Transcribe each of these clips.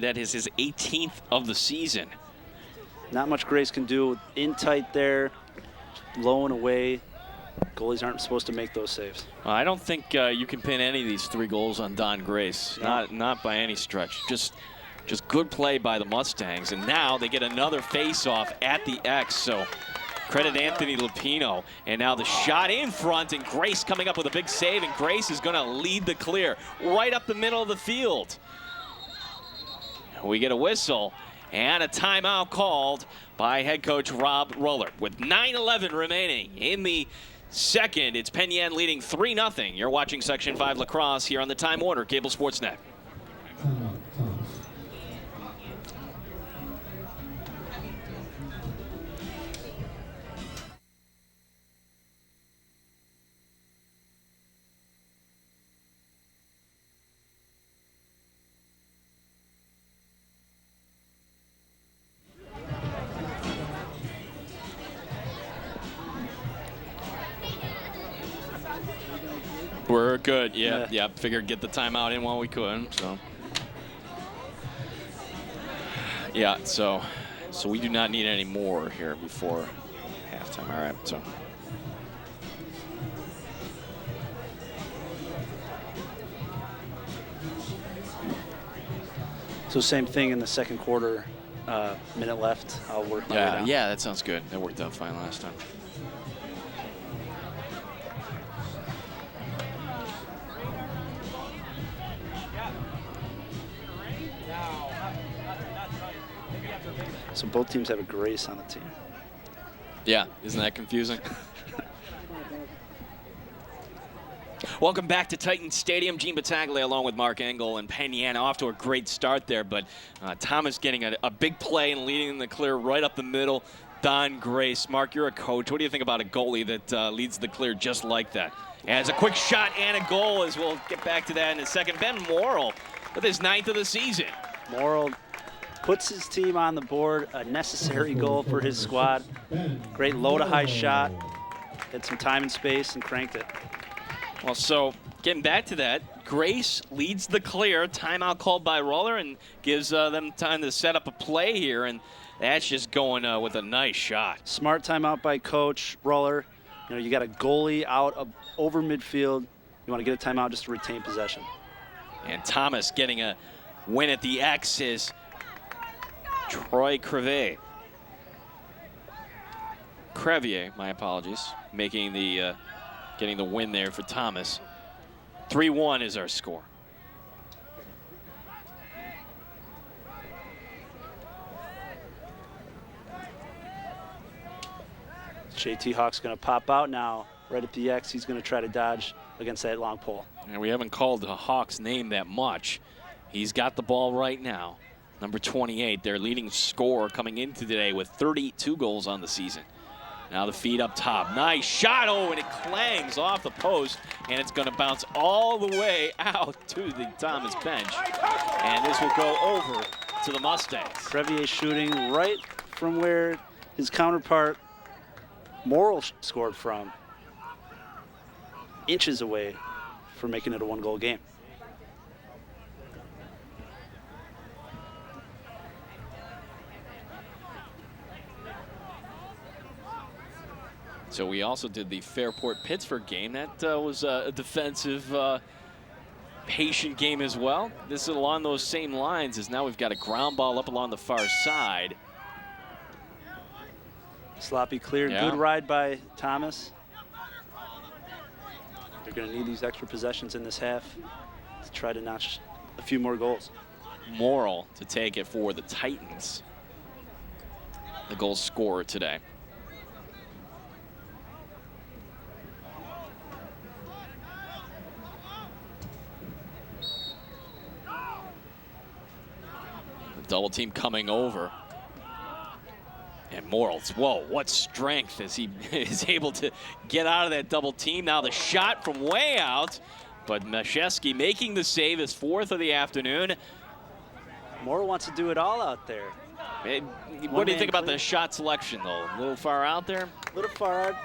That is his 18th of the season. Not much Grace can do. In tight there, low and away. Goalies aren't supposed to make those saves. Well, I don't think you can pin any of these 3 goals on Don Grace. No. Not by any stretch. Just good play by the Mustangs. And now they get another face-off at the X. So credit Anthony Lupino. And now the shot in front, and Grace coming up with a big save. And Grace is going to lead the clear right up the middle of the field. We get a whistle and a timeout called by head coach Rob Roller. With 9:11 remaining in the second, it's Penn leading 3-0. You're watching Section 5 Lacrosse here on the Time Warner Cable Sports Net. We're good, yeah. Figured get the timeout in while we could, so. Yeah, so we do not need any more here before halftime. All right, so. So same thing in the second quarter, minute left. I'll work my way down. Yeah, that sounds good. That worked out fine last time. So both teams have a Grace on the team. Yeah, isn't that confusing? Welcome back to Titan Stadium. Gene Battaglia along with Mark Engel and Penn off to a great start there, but Thomas getting a big play and leading the clear right up the middle. Don Grace. Mark, you're a coach. What do you think about a goalie that leads the clear just like that? As a quick shot and a goal, as we'll get back to that in a second. Ben Morrill with his 9th of the season. Morrill puts his team on the board, a necessary goal for his squad. Great low to high shot, had some time and space and cranked it. Well, so getting back to that, Grace leads the clear, timeout called by Roller, and gives them time to set up a play here, and that's just going with a nice shot. Smart timeout by Coach Roller. You know, you got a goalie out over midfield. You want to get a timeout just to retain possession. And Thomas getting a win at the X is Troy Crevier, my apologies, making the getting the win there for Thomas. 3-1 is our score. JT Hawk's going to pop out now, right at the X. He's going to try to dodge against that long pole. And we haven't called Hawk's name that much. He's got the ball right now. Number 28, their leading scorer coming into today with 32 goals on the season. Now the feed up top. Nice shot. Oh, and it clangs off the post, and it's going to bounce all the way out to the Thomas bench. And this will go over to the Mustangs. Crevier shooting right from where his counterpart Morrill scored from. Inches away from making it a 1-goal game. So we also did the Fairport-Pittsburgh game. That was a defensive, patient game as well. This is along those same lines as now we've got a ground ball up along the far side. Sloppy clear, yeah. Good ride by Thomas. They're going to need these extra possessions in this half to try to notch a few more goals. Morrill to take it for the Titans, the goal scorer today. Double team coming over. And Morrill, whoa, what strength as he is able to get out of that double team. Now the shot from way out, but Mashevsky making the save, his 4th of the afternoon. Morrill wants to do it all out there. What do you think about the shot selection, though? A little far out there? A little far out.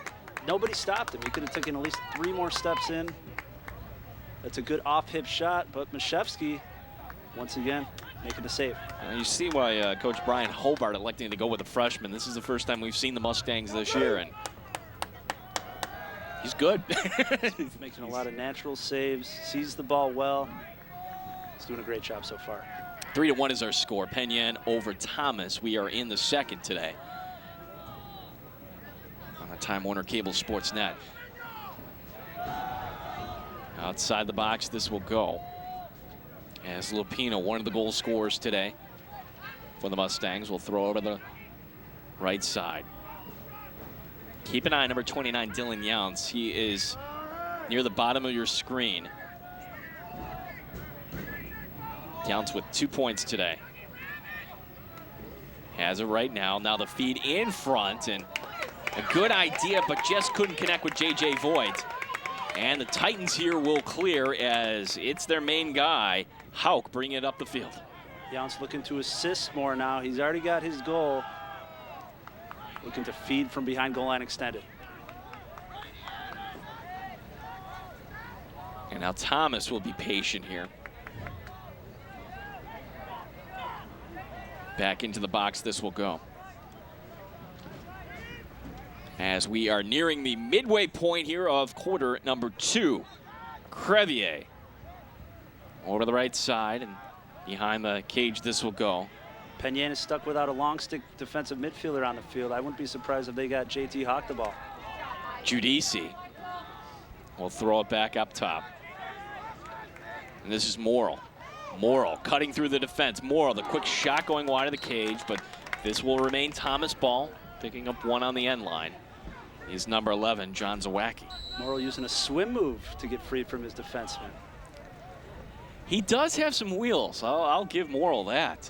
Nobody stopped him. He could have taken at least 3 more steps in. That's a good off-hip shot, but Mashevsky, once again, making the save. You see why Coach Brian Hobart electing to go with a freshman. This is the first time we've seen the Mustangs this year, and he's good. Making a lot of natural saves, sees the ball well. He's doing a great job so far. 3-1 is our score. Penn over Thomas. We are in the second today on the Time Warner Cable Sports Net. Outside the box, this will go. As Lupino, one of the goal scorers today for the Mustangs, will throw over the right side. Keep an eye on number 29, Dylan Younts. He is near the bottom of your screen. Younts with 2 points today. Has it right now. Now the feed in front, and a good idea, but just couldn't connect with J.J. Voigt. And the Titans here will clear as it's their main guy, Hauk, bringing it up the field. Younts looking to assist more now. He's already got his goal. Looking to feed from behind goal line extended. And now Thomas will be patient here. Back into the box this will go. As we are nearing the midway point here of quarter number 2. Crevier over to the right side, and behind the cage this will go. Penn is stuck without a long stick defensive midfielder on the field. I wouldn't be surprised if they got JT Hauk the ball. Giudice will throw it back up top. And this is Morrill. Morrill cutting through the defense. Morrill, the quick shot going wide of the cage, but this will remain Thomas ball, picking up one on the end line. Is number 11, John Zawacki. Morrill using a swim move to get free from his defenseman. He does have some wheels. I'll give Morrill that.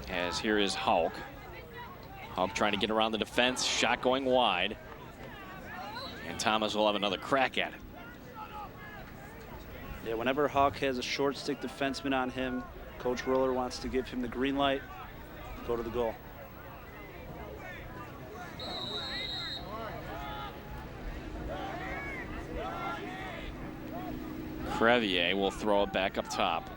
As here is Hauk. Hauk trying to get around the defense. Shot going wide. And Thomas will have another crack at it. Yeah, whenever Hauk has a short stick defenseman on him, Coach Roller wants to give him the green light. Go to the goal. Crevier will throw it back up top.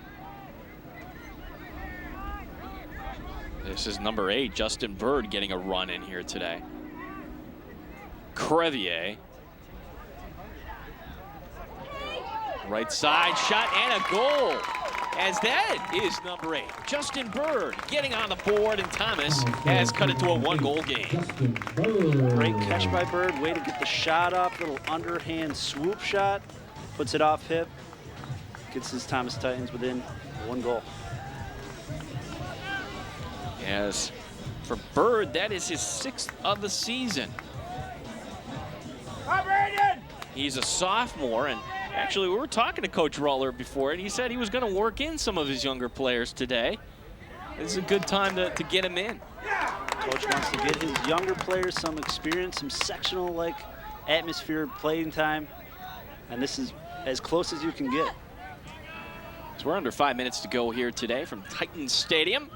This is number 8, Justin Bird, getting a run in here today. Crevier. Right side shot and a goal. As that is number 8, Justin Bird, getting on the board, and Thomas has cut it to a 1-goal game. Great catch by Bird. Way to get the shot up. Little underhand swoop shot. Puts it off hip. Gets his Thomas Titans within 1 goal. As for Bird, that is his 6th of the season. He's a sophomore, and actually we were talking to Coach Roller before, and he said he was going to work in some of his younger players today. This is a good time to get him in. Coach wants to get his younger players some experience, some sectional-like atmosphere, playing time, and this is as close as you can get. So we're under 5 minutes to go here today from Titans Stadium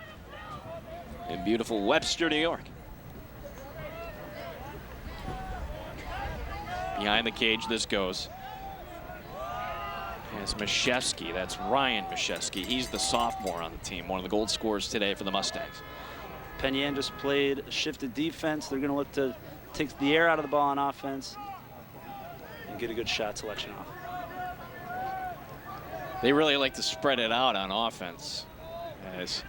in beautiful Webster, New York. Behind the cage this goes. As Mashevsky, that's Ryan Mashevsky. He's the sophomore on the team, one of the goal scorers today for the Mustangs. Penn just played a shifted defense. They're going to look to take the air out of the ball on offense and get a good shot selection off. They really like to spread it out on offense. As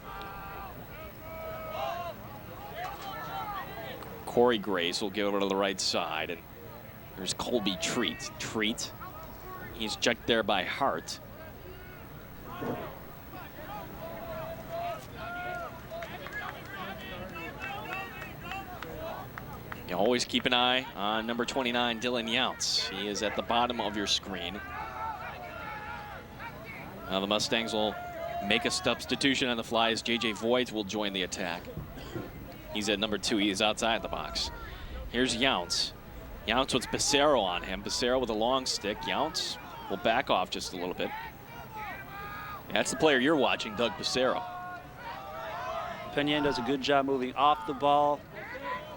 Corey Grace will get over to the right side, and there's Colby Treat. He's checked there by Hart. You always keep an eye on number 29, Dylan Younts. He is at the bottom of your screen. Now the Mustangs will make a substitution on the fly as J.J. Voigt will join the attack. He's at number 2. He is outside the box. Here's Younts. Younts with Becerro on him. Becerro with a long stick. Younts will back off just a little bit. That's the player you're watching, Doug Becerro. Penn does a good job moving off the ball.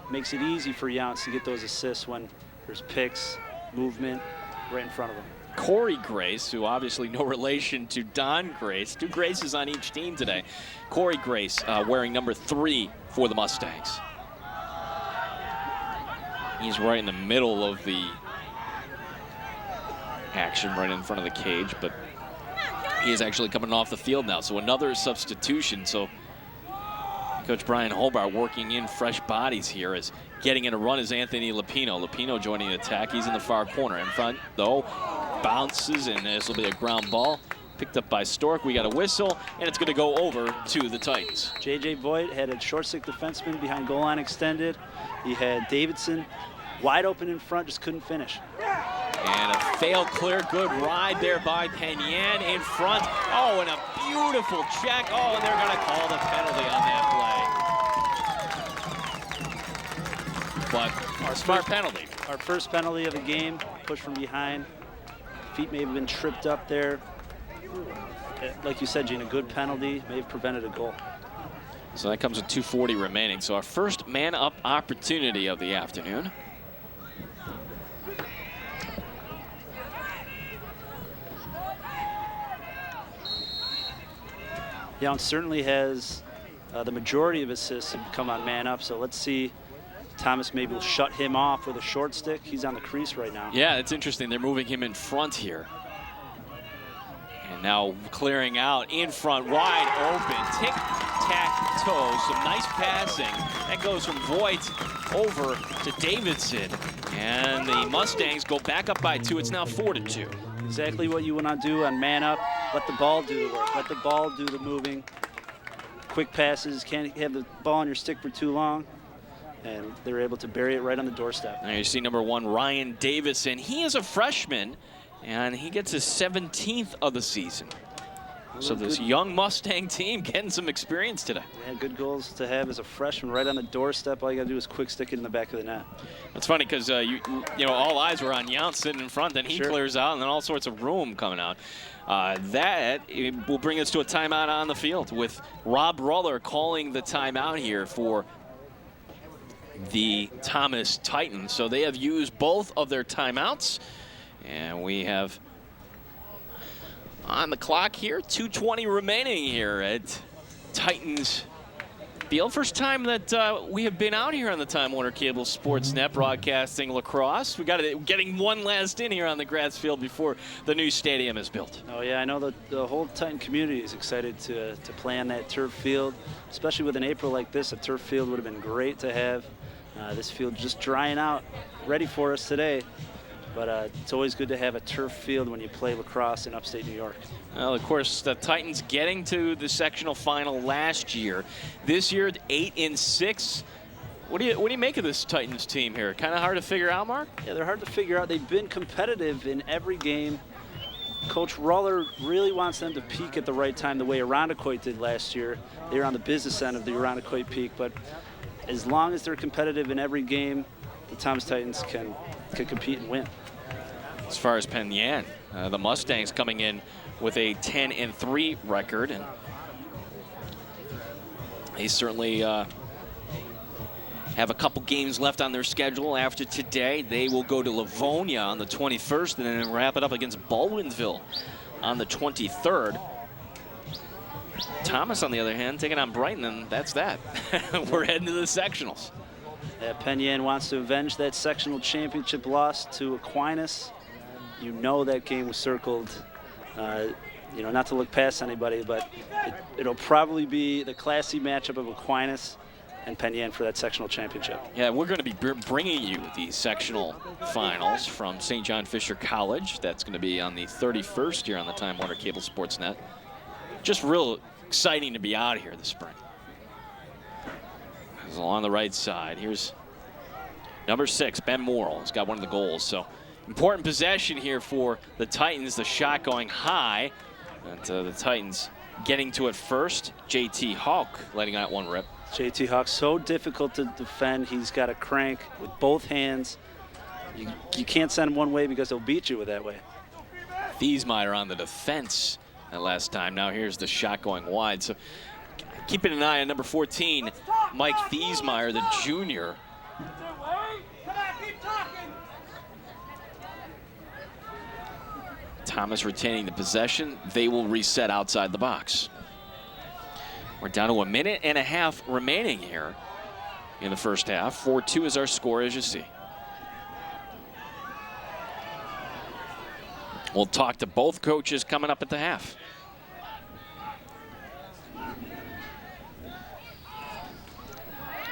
Makes it easy for Younts to get those assists when there's picks, movement right in front of him. Corey Grace, who obviously no relation to Don Grace. 2 Graces on each team today. Corey Grace wearing number 3 for the Mustangs. He's right in the middle of the action, right in front of the cage, but he is actually coming off the field now. So another substitution. So Coach Brian Hobart working in fresh bodies here, as getting in a run is Anthony Lupino. Lupino joining the attack. He's in the far corner. In front, though, bounces, and this will be a ground ball. Picked up by Stork. We got a whistle, and it's going to go over to the Titans. J.J. Voigt had a short stick defenseman behind goal line extended. He had Davidson wide open in front, just couldn't finish. And a fail clear, good ride there by Penn in front. Oh, and a beautiful check. Oh, and they're going to call the penalty on that play. But our smart penalty. Our first penalty of the game, push from behind. Feet may have been tripped up there. Like you said, Gene, a good penalty may have prevented a goal. So that comes with 2:40 remaining. So our first man-up opportunity of the afternoon. Young certainly has the majority of assists have come on man-up, so let's see. Thomas maybe will shut him off with a short stick. He's on the crease right now. Yeah, it's interesting. They're moving him in front here. And now clearing out in front, wide open, tic-tac-toe, some nice passing. That goes from Voigt over to Davidson. And the Mustangs go back up by 2. It's now 4-2. Exactly what you want to do on man up. Let the ball do the work. Let the ball do the moving. Quick passes, can't have the ball on your stick for too long. And they're able to bury it right on the doorstep. Now you see number 1, Ryan Davison. He is a freshman, and he gets his 17th of the season. So this young Mustang team getting some experience today. Yeah, good goals to have as a freshman right on the doorstep. All you got to do is quick stick it in the back of the net. It's funny because, you know, all eyes were on Yount sitting in front. Then he clears out, and then all sorts of room coming out. That will bring us to a timeout on the field with Rob Ruller calling the timeout here for the Thomas Titans. So they have used both of their timeouts, and we have on the clock here 2:20 remaining here at Titans field. First time that we have been out here on the Time Warner Cable Sports Net broadcasting lacrosse. We got it getting one last in here on the grass field before the new stadium is built. Oh yeah, I know that the whole Titan community is excited to play on that turf field, especially with an April like this. A turf field would have been great to have. This field just drying out, ready for us today. But it's always good to have a turf field when you play lacrosse in upstate New York. Well, of course, the Titans getting to the sectional final last year. This year, 8-6. What do you make of this Titans team here? Kind of hard to figure out, Mark? Yeah, they're hard to figure out. They've been competitive in every game. Coach Ruller really wants them to peak at the right time, the way Irondequoit did last year. They were on the business end of the Irondequoit peak, but as long as they're competitive in every game, the Thomas Titans can compete and win. As far as Penn, the Mustangs coming in with a 10-3 record, and they certainly have a couple games left on their schedule after today. They will go to Livonia on the 21st and then wrap it up against Baldwinsville on the 23rd. Thomas, on the other hand, taking on Brighton, and that's that. We're heading to the sectionals. Penn Yan wants to avenge that sectional championship loss to Aquinas. You know that game was circled. You know, not to look past anybody, but it'll probably be the classy matchup of Aquinas and Penn Yan for that sectional championship. Yeah, we're going to be bringing you the sectional finals from St. John Fisher College. That's going to be on the 31st here on the Time Warner Cable Sports Net. Just real exciting to be out here this spring. Along the right side, here's number 6, Ben Morrill. He's got one of the goals. So important possession here for the Titans. The shot going high, and the Titans getting to it first. JT Hawk letting out one rip. JT Hawk, so difficult to defend. He's got a crank with both hands. You can't send him one way because he'll beat you with that way. Thiesmeyer on the defense that last time. Now here's the shot going wide. So keeping an eye on number 14, Mike Thiesmeyer, the junior. Thomas retaining the possession. They will reset outside the box. We're down to 1.5 minutes remaining here in the first half. 4-2 is our score, as you see. We'll talk to both coaches coming up at the half.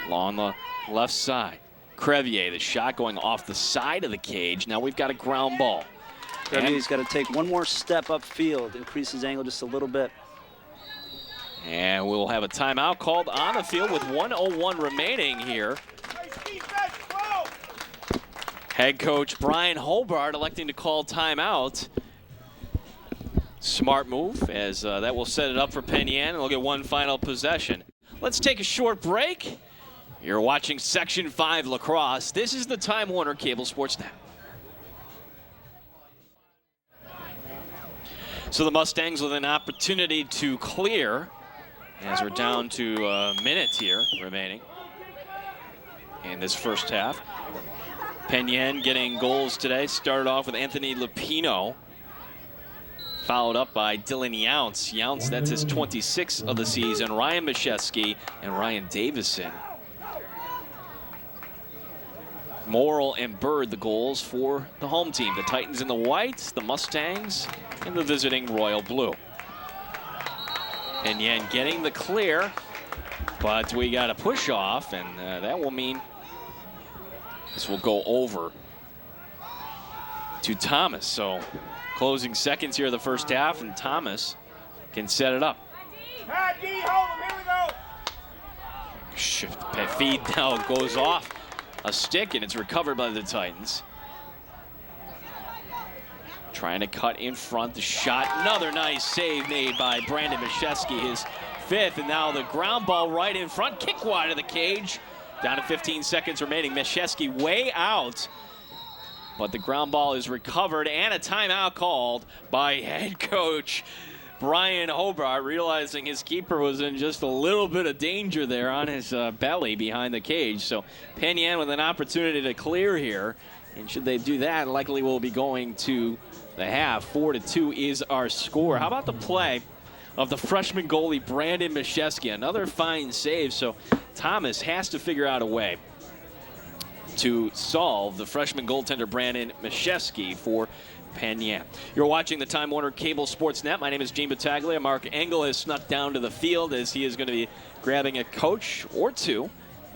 Along the left side. Crevier, the shot going off the side of the cage. Now we've got a ground ball. Crevier's got to take one more step upfield, increase his angle just a little bit. And we'll have a timeout called on the field with 1:01 remaining here. Head coach Brian Hobart electing to call timeout. Smart move, as that will set it up for Penn, and they'll get one final possession. Let's take a short break. You're watching Section 5 Lacrosse. This is the Time Warner Cable Sports Net. So the Mustangs with an opportunity to clear, as we're down to a minute here remaining in this first half. Penn getting goals today. Started off with Anthony Lupino, followed up by Dylan Younce. Younce, that's his 26th of the season. Ryan Mashevsky and Ryan Davison. Morrill and Bird, the goals for the home team. The Titans in the whites, the Mustangs in the visiting royal blue. And Yen getting the clear, but we got a push off, and that will mean this will go over to Thomas. So closing seconds here of the first half, and Thomas can set it up. Feed now goes off a stick, and it's recovered by the Titans. Trying to cut in front, the shot, another nice save made by Brandon Mashevsky, his 5th, and now the ground ball right in front, kick wide of the cage. Down to 15 seconds remaining, Mashevsky way out, but the ground ball is recovered, and a timeout called by head coach Brian Hobart, realizing his keeper was in just a little bit of danger there on his belly behind the cage. So Penn with an opportunity to clear here, and should they do that, likely will be going to the half. 4-2 is our score. How about the play of the freshman goalie Brandon Mashevsky? Another fine save. So Thomas has to figure out a way to solve the freshman goaltender Brandon Mashevsky for Penn. You're watching the Time Warner Cable Sports Net. My name is Gene Battaglia. Mark Engel has snuck down to the field as he is going to be grabbing a coach or two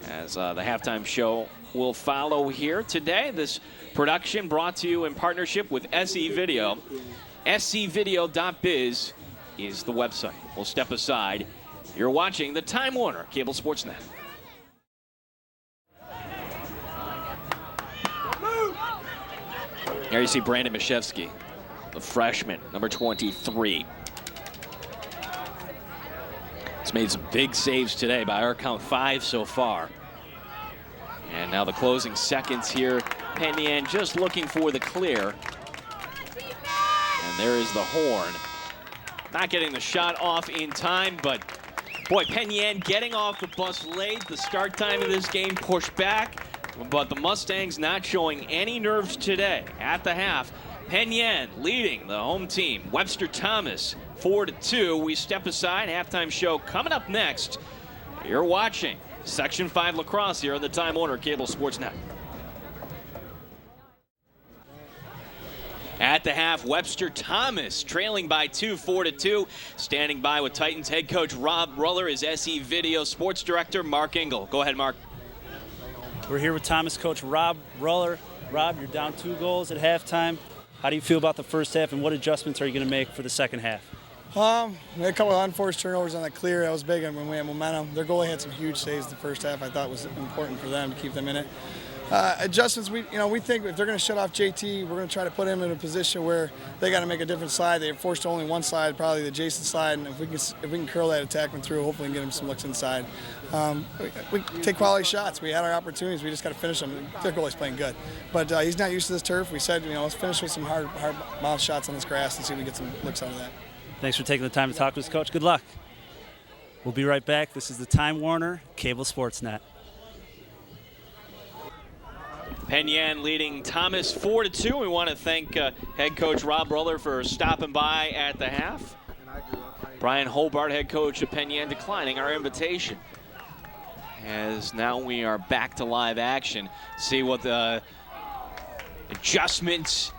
as the halftime show will follow here today. This production brought to you in partnership with SE Video. SEvideo.biz is the website. We'll step aside. You're watching the Time Warner Cable Sports Net. Here you see Brandon Mashevsky, the freshman, number 23. He's made some big saves today, by our count 5 so far. And now the closing seconds here. Penn just looking for the clear. And there is the horn. Not getting the shot off in time, but boy, Penn getting off the bus late. The start time of this game pushed back. But the Mustangs not showing any nerves today at the half. Penn leading the home team. Webster Thomas 4-2. We step aside. Halftime show coming up next. You're watching Section 5 Lacrosse here on the Time Warner Cable Sports Net. At the half, Webster Thomas trailing by 2, 4-2. Standing by with Titans head coach Rob Ruller, is SE Video Sports Director Mark Engel. Go ahead, Mark. We're here with Thomas coach Rob Ruller. Rob, you're down 2 goals at halftime. How do you feel about the first half, and what adjustments are you going to make for the second half? We had a couple of unforced turnovers on that clear. That was big when we had momentum. Their goalie had some huge saves the first half. I thought was important for them to keep them in it. Adjustments, we think if they're going to shut off JT, we're going to try to put him in a position where they got to make a different slide. They forced only one slide, probably the Jason slide, and if we can curl that attackman through, hopefully we can get him some looks inside. We take quality shots. We had our opportunities. We just got to finish them. Their goalie's playing good, but he's not used to this turf. We said, let's finish with some hard mouth shots on this grass and see if we get some looks out of that. Thanks for taking the time to talk to us, Coach. Good luck. We'll be right back. This is the Time Warner Cable Sports Net. Penn leading Thomas 4-2. We want to thank head coach Rob Ruller for stopping by at the half. Brian Hobart, head coach of Penn, declining our invitation. As now we are back to live action. See what the adjustments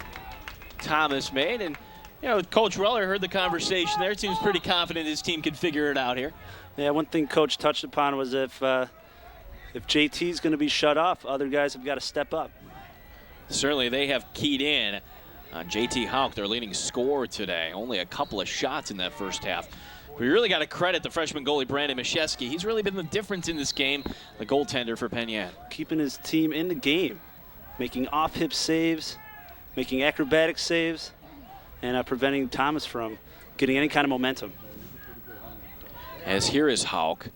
Thomas made. And, you know, Coach Ruller heard the conversation there. Seems pretty confident his team can figure it out here. Yeah, one thing Coach touched upon was if JT's going to be shut off, other guys have got to step up. Certainly they have keyed in on JT Houck, their leading scorer today. Only a couple of shots in that first half. We really got to credit the freshman goalie Brandon Mashevsky. He's really been the difference in this game, the goaltender for Penn. Keeping his team in the game, making off-hip saves, making acrobatic saves, and preventing Thomas from getting any kind of momentum. As here is Houck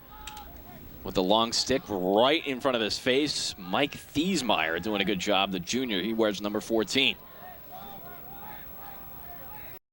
with the long stick right in front of his face. Mike Thiesmeyer doing a good job, the junior. He wears number 14.